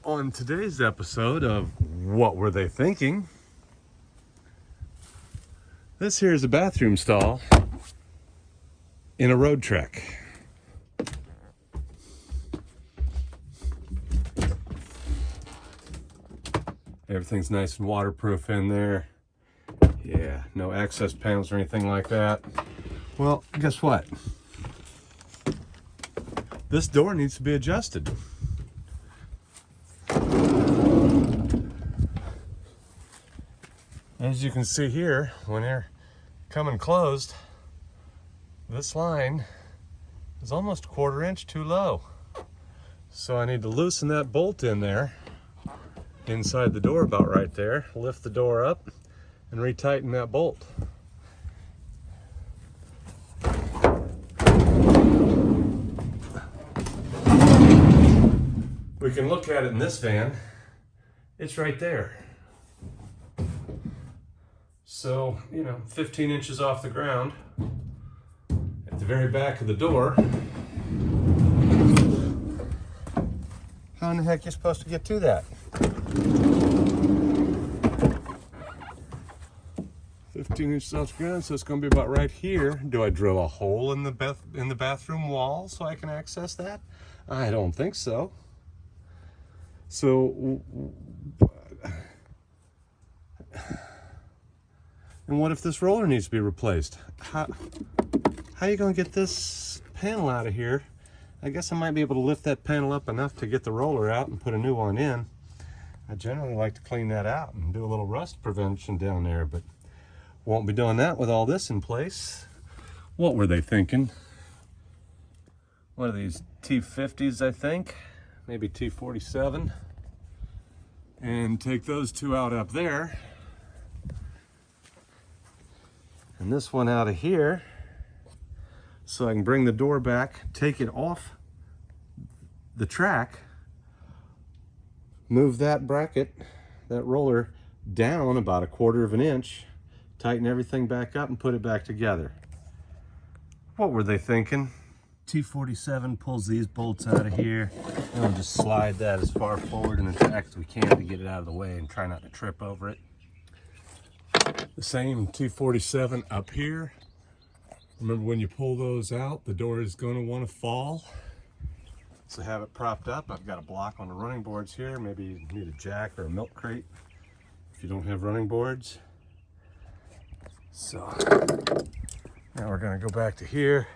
On today's episode of What Were They Thinking? This here is a bathroom stall in a road trek. Everything's nice and waterproof in there. Yeah, no access panels or anything like that. Well, guess what? This door needs to be adjusted. As you can see here, when they're coming closed, this line is almost a 1/4 inch too low. So I need to loosen that bolt in there, inside the door about right there, lift the door up and retighten that bolt. We can look at it in this van. It's right there. So, 15 inches off the ground at the very back of the door. How in the heck are you supposed to get to that? 15 inches off the ground, so it's going to be about right here. Do I drill a hole in the bathroom wall so I can access that? I don't think so. So, and what if this roller needs to be replaced? How are you going to get this panel out of here? I guess I might be able to lift that panel up enough to get the roller out and put a new one in. I generally like to clean that out and do a little rust prevention down there, but won't be doing that with all this in place. What were they thinking? What are these, T50s, I think? Maybe T47. And take those two out up there. And this one out of here, so I can bring the door back, take it off the track, move that bracket, that roller down about a 1/4 inch, tighten everything back up and put it back together. What were they thinking? T47 pulls these bolts out of here, and we'll just slide that as far forward in the track as we can to get it out of the way and try not to trip over it. The same T47 up here. Remember, when you pull those out, the door is going to want to fall. So have it propped up. I've got a block on the running boards here. Maybe you need a jack or a milk crate if you don't have running boards. So now we're going to go back to here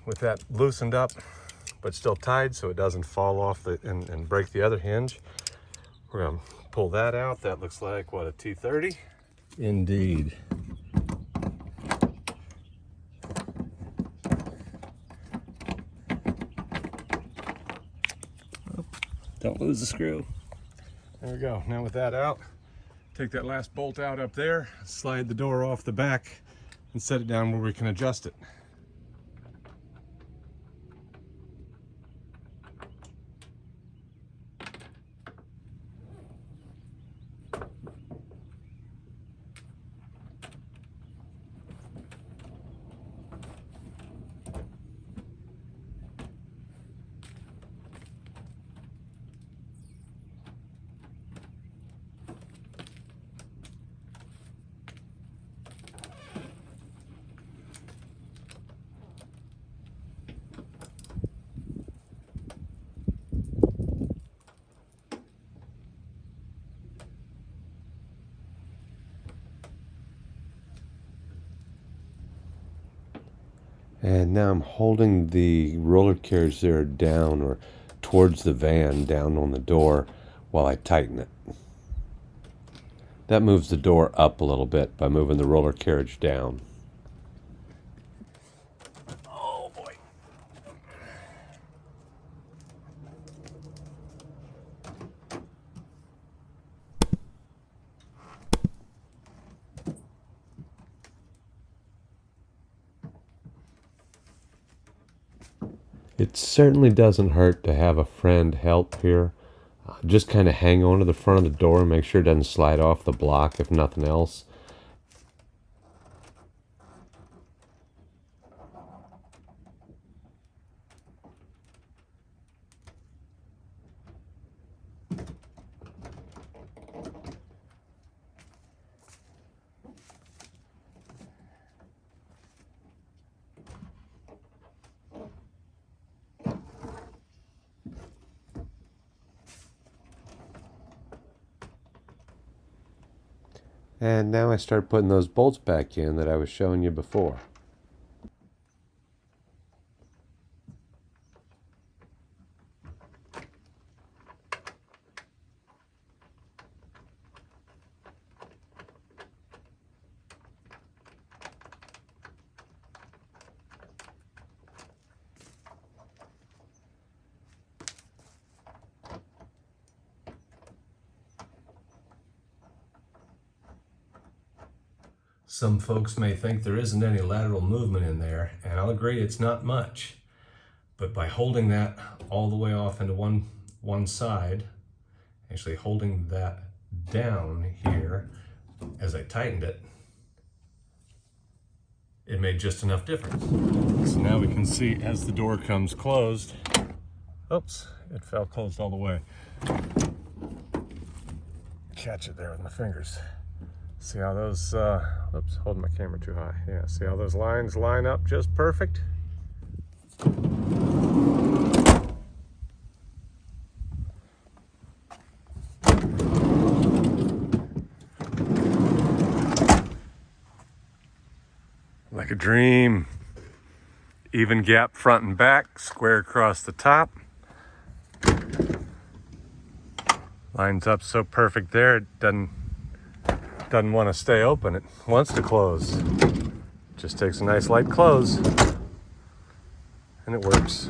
with that loosened up but still tied so it doesn't fall off and break the other hinge. We're going to pull that out. That looks like, what, a T30? Indeed. Don't lose the screw. There we go. Now with that out, take that last bolt out up there, slide the door off the back, and set it down where we can adjust it. And now I'm holding the roller carriage there down or towards the van, down on the door, while I tighten it. That moves the door up a little bit by moving the roller carriage down. Oh boy. It certainly doesn't hurt to have a friend help here. Just kind of hang on to the front of the door and make sure it doesn't slide off the block, if nothing else. And now I start putting those bolts back in that I was showing you before. Some folks may think there isn't any lateral movement in there, and I'll agree it's not much. But by holding that all the way off into one side, actually holding that down here as I tightened it, it made just enough difference. So now we can see as the door comes closed, oops, it fell closed all the way. Catch it there with my fingers. See how those, oops, holding my camera too high. Yeah, see how those lines line up just perfect? Like a dream. Even gap front and back, square across the top. Lines up so perfect there, it doesn't want to stay open, it wants to close. Just takes a nice light close, and it works.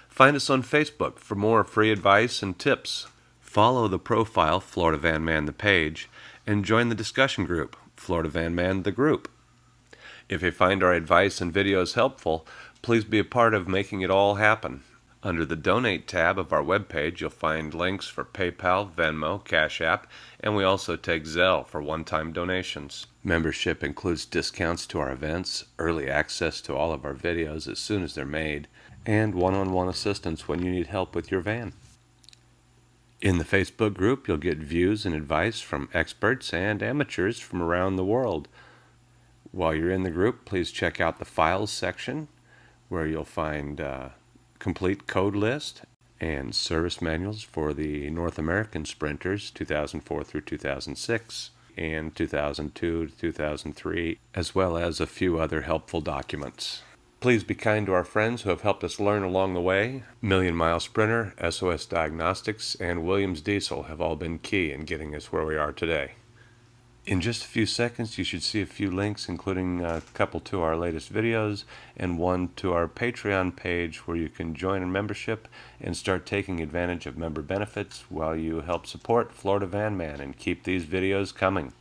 Find us on Facebook for more free advice and tips. Follow the profile, Florida Van Man the page, and join the discussion group, Florida Van Man the group. If you find our advice and videos helpful, please be a part of making it all happen. Under the Donate tab of our webpage, you'll find links for PayPal, Venmo, Cash App, and we also take Zelle for one-time donations. Membership includes discounts to our events, early access to all of our videos as soon as they're made, and one-on-one assistance when you need help with your van. In the Facebook group, you'll get views and advice from experts and amateurs from around the world. While you're in the group, please check out the Files section, where you'll find complete code list and service manuals for the North American Sprinters 2004 through 2006 and 2002 to 2003, as well as a few other helpful documents. Please be kind to our friends who have helped us learn along the way. Million Mile Sprinter, SOS Diagnostics, and Williams Diesel have all been key in getting us where we are today. In just a few seconds, you should see a few links, including a couple to our latest videos and one to our Patreon page where you can join a membership and start taking advantage of member benefits while you help support Florida Van Man and keep these videos coming.